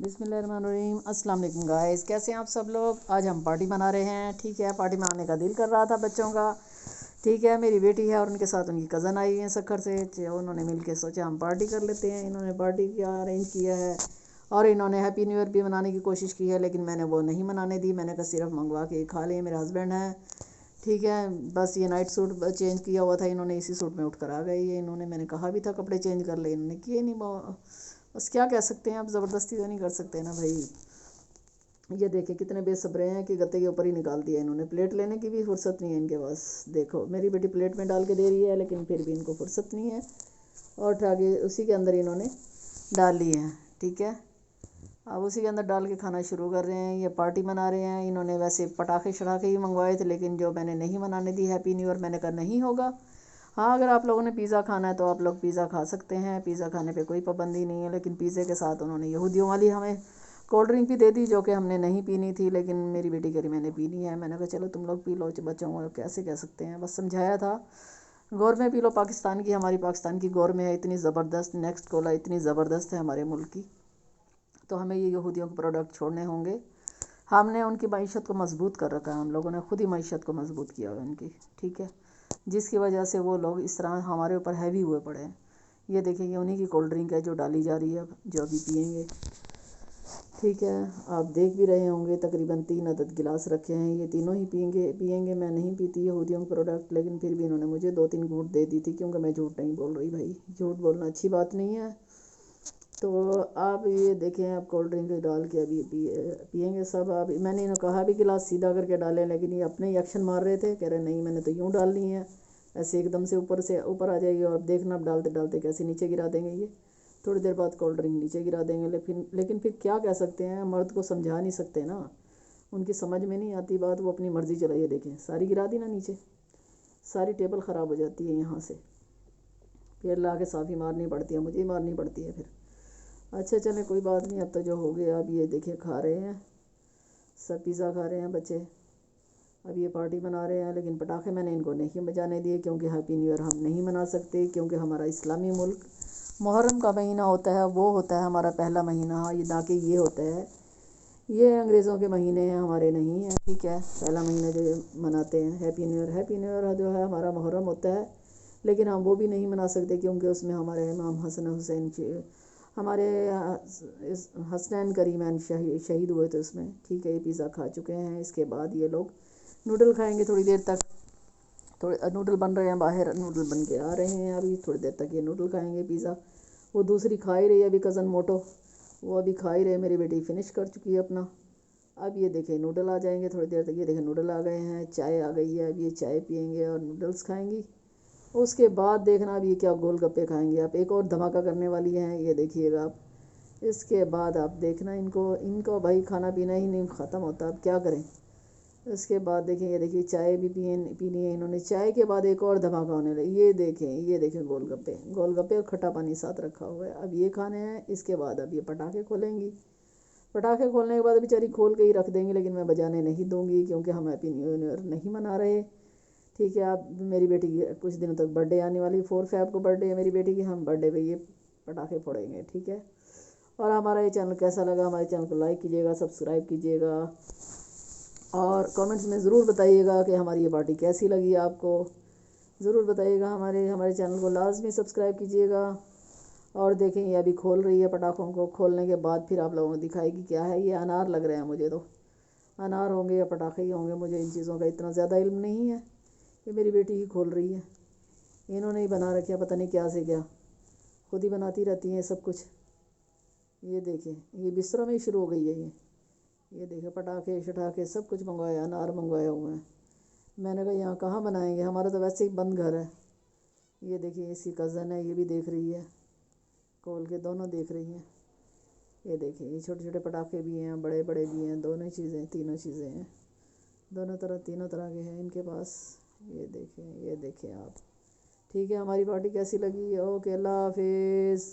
बिस्मिल्लाहिर्रहमानिर्रहीम। अस्सलाम वालेकुम गाइस, कैसे हैं आप सब लोग। आज हम पार्टी बना रहे हैं। ठीक है, पार्टी बनाने का दिल कर रहा था बच्चों का। ठीक है, मेरी बेटी है और उनके साथ उनकी कज़न आई हुई है सक्खर से। उन्होंने मिल के सोचा हम पार्टी कर लेते हैं। इन्होंने पार्टी का अरेंज किया है और इन्होंने हैप्पी न्यू ईयर भी मनाने की कोशिश की है, लेकिन मैंने वो नहीं मनाने दी। मैंने कहा सिर्फ मंगवा के खा लिए। मेरे हस्बैंड हैं, ठीक है, बस ये नाइट सूट चेंज किया हुआ था, इन्होंने इसी सूट में उठ कर आ गई है। इन्होंने, मैंने कहा भी था कपड़े चेंज कर ले, इन्होंने किए नहीं। बस क्या कह सकते हैं, आप ज़बरदस्ती तो नहीं कर सकते ना भाई। ये देखे कितने बेसब्रे हैं कि गत्ते के ऊपर ही निकाल दिया इन्होंने। प्लेट लेने की भी फुर्सत नहीं है इनके पास। देखो मेरी बेटी प्लेट में डाल के दे रही है, लेकिन फिर भी इनको फुर्सत नहीं है और उठा के उसी के अंदर इन्होंने डाल ली है। ठीक है, अब उसी के अंदर डाल के खाना शुरू कर रहे हैं। ये पार्टी मना रहे हैं। इन्होंने वैसे पटाखे शटाखे ही मंगवाए थे, लेकिन जो मैंने नहीं मनाने दी हैप्पी न्यू ईयर, मैंने कहा नहीं होगा। हाँ, अगर आप लोगों ने पिज़्ज़ा खाना है तो आप लोग पिज़्ज़ा खा सकते हैं, पिज़्ज़ा खाने पे कोई पाबंदी नहीं है। लेकिन पिज़्ज़े के साथ उन्होंने यहूदियों वाली हमें कोल्ड ड्रिंक भी दे दी, जो कि हमने नहीं पीनी थी, लेकिन मेरी बेटी कह रही मैंने पीनी है। मैंने कहा चलो तुम लोग पी लो, बच्चों को कैसे कह सकते हैं। बस समझाया था, गौर में पी लो। पाकिस्तान की, हमारी पाकिस्तान की गौर में है इतनी ज़बरदस्त, नेक्स्ट कोला इतनी ज़बरदस्त है हमारे मुल्क की, तो हमें ये यहूदियों के प्रोडक्ट छोड़ने होंगे। हमने उनकी मईशत को मजबूत कर रखा है, हम लोगों ने खुद ही मईशत को मजबूत किया हुआ उनकी। ठीक है, जिसकी वजह से वो लोग इस तरह हमारे ऊपर हैवी हुए पड़े हैं। ये देखेंगे उन्हीं की कोल्ड ड्रिंक है जो डाली जा रही है, जो अभी पियेंगे। ठीक है, आप देख भी रहे होंगे तकरीबन 3 अदद गिलास रखे हैं, ये तीनों ही पियेंगे। मैं नहीं पीती यहूदियों के प्रोडक्ट, लेकिन फिर भी इन्होंने मुझे 2-3 घूंट दे दी थी, क्योंकि मैं झूठ नहीं बोल रही भाई। झूठ बोलना अच्छी बात नहीं है। तो आप ये देखें, आप कोल्ड ड्रिंक डाल के अभी पियेंगे सब। आप, मैंने इन्हें कहा भी गिलास सीधा करके डालें, लेकिन ये अपने ही एक्शन मार रहे थे। कह रहे नहीं मैंने तो यूँ डालनी है, ऐसे एकदम से ऊपर आ जाएगी और देखना आप डालते डालते कैसे नीचे गिरा देंगे। ये थोड़ी देर बाद कोल्ड ड्रिंक नीचे गिरा देंगे। लेकिन फिर क्या कह सकते हैं, मर्द को समझा नहीं सकते ना, उनकी समझ में नहीं आती बात, वो अपनी मर्ज़ी चलाइए। देखें सारी गिरा दी ना नीचे, सारी टेबल ख़राब हो जाती है यहाँ से, फिर ला के साफ़ी मारनी पड़ती है, मुझे ही मारनी पड़ती है फिर। अच्छा चलें कोई बात नहीं, अब तो जो हो गया। अब ये देखिए खा रहे हैं सब, पिज़्ज़ा खा रहे हैं बच्चे। अब ये पार्टी मना रहे हैं, लेकिन पटाखे मैंने इनको नहीं बजाने दिए, क्योंकि हैप्पी न्यू ईयर हम नहीं मना सकते, क्योंकि हमारा इस्लामी मुल्क मुहर्रम का महीना होता है, वो होता है हमारा पहला महीना। ये ना कि ये होता है, ये अंग्रेज़ों के महीने हैं, हमारे नहीं हैं। ठीक है, पहला महीना जो मनाते हैं happy new year, happy new year जो है हमारा मुहर्रम होता है, लेकिन हम वो भी नहीं मना सकते, क्योंकि उसमें हमारे इमाम हसन हुसैन, हमारे हसनैन करीमैन शहीद हुए थे उसमें। ठीक है, ये पिज़्ज़ा खा चुके हैं। इसके बाद ये लोग नूडल खाएंगे थोड़ी देर तक। थोड़े नूडल बन रहे हैं बाहर, नूडल बन के आ रहे हैं अभी, थोड़ी देर तक ये नूडल खाएंगे। पिज़्ज़ा वो दूसरी खा ही रही है अभी, कज़न मोटो, वो अभी खा ही रहे। मेरी बेटी फिनिश कर चुकी है अपना। अब ये देखें नूडल आ जाएंगे थोड़ी देर तक। ये देखें नूडल आ गए हैं, चाय आ गई है। अब ये चाय पियेंगे और नूडल्स खाएंगी। उसके बाद देखना अब ये क्या गोलगप्पे खाएंगे। आप एक और धमाका करने वाली हैं, ये देखिएगा आप। इसके बाद आप देखना इनको भाई खाना पीना ही नहीं ख़त्म होता, अब क्या करें। इसके बाद देखें, ये देखिए चाय भी पीनी है इन्होंने। चाय के बाद एक और धमाका होने लगे। ये देखें गोलगप्पे और खट्टा पानी साथ रखा हुआ है, अब ये खाने हैं। इसके बाद अब ये पटाखे खोलेंगी। पटाखे खोलने के बाद बेचारी खोल के ही रख देंगी, लेकिन मैं बजाने नहीं दूंगी, क्योंकि हम हैप्पी न्यू ईयर नहीं मना रहे। ठीक है, आप, मेरी बेटी की कुछ दिनों तक बर्थडे आने वाली, 4 फ़रवरी को बर्थडे है मेरी बेटी की। हम बर्थडे पे ये पटाखे फोड़ेंगे। ठीक है, और हमारा ये चैनल कैसा लगा, हमारे चैनल को लाइक कीजिएगा, सब्सक्राइब कीजिएगा, और कमेंट्स में ज़रूर बताइएगा कि हमारी ये पार्टी कैसी लगी आपको। ज़रूर बताइएगा। हमारे चैनल को लाजमी सब्सक्राइब कीजिएगा। और देखें ये अभी खोल रही है पटाखों को। खोलने के बाद फिर आप लोगों को दिखाएगी क्या है। ये अनार लग रहे हैं मुझे, तो अनार होंगे या पटाखे ही होंगे, मुझे इन चीज़ों का इतना ज़्यादा इल्म नहीं है। ये मेरी बेटी ही खोल रही है, इन्होंने ही बना रखे पता नहीं क्या से क्या, खुद ही बनाती रहती हैं सब कुछ। ये देखें ये बिस्तरों में ही शुरू हो गई है ये देखें पटाखे शटाखे सब कुछ मंगवाया, अनार मंगवाए हुए हैं। मैंने कहा यहाँ कहाँ बनाएंगे, हमारा तो वैसे ही बंद घर है। ये देखिए इसकी कज़न है, ये भी देख रही है, खोल के दोनों देख रही हैं। ये देखिए ये छोटे छोटे पटाखे भी हैं, बड़े बड़े भी हैं, तीनों चीज़ें हैं, तीनों तरह के हैं इनके पास। ये देखें आप। ठीक है, हमारी पार्टी कैसी लगी। ओके, अल्लाह हाफिज़।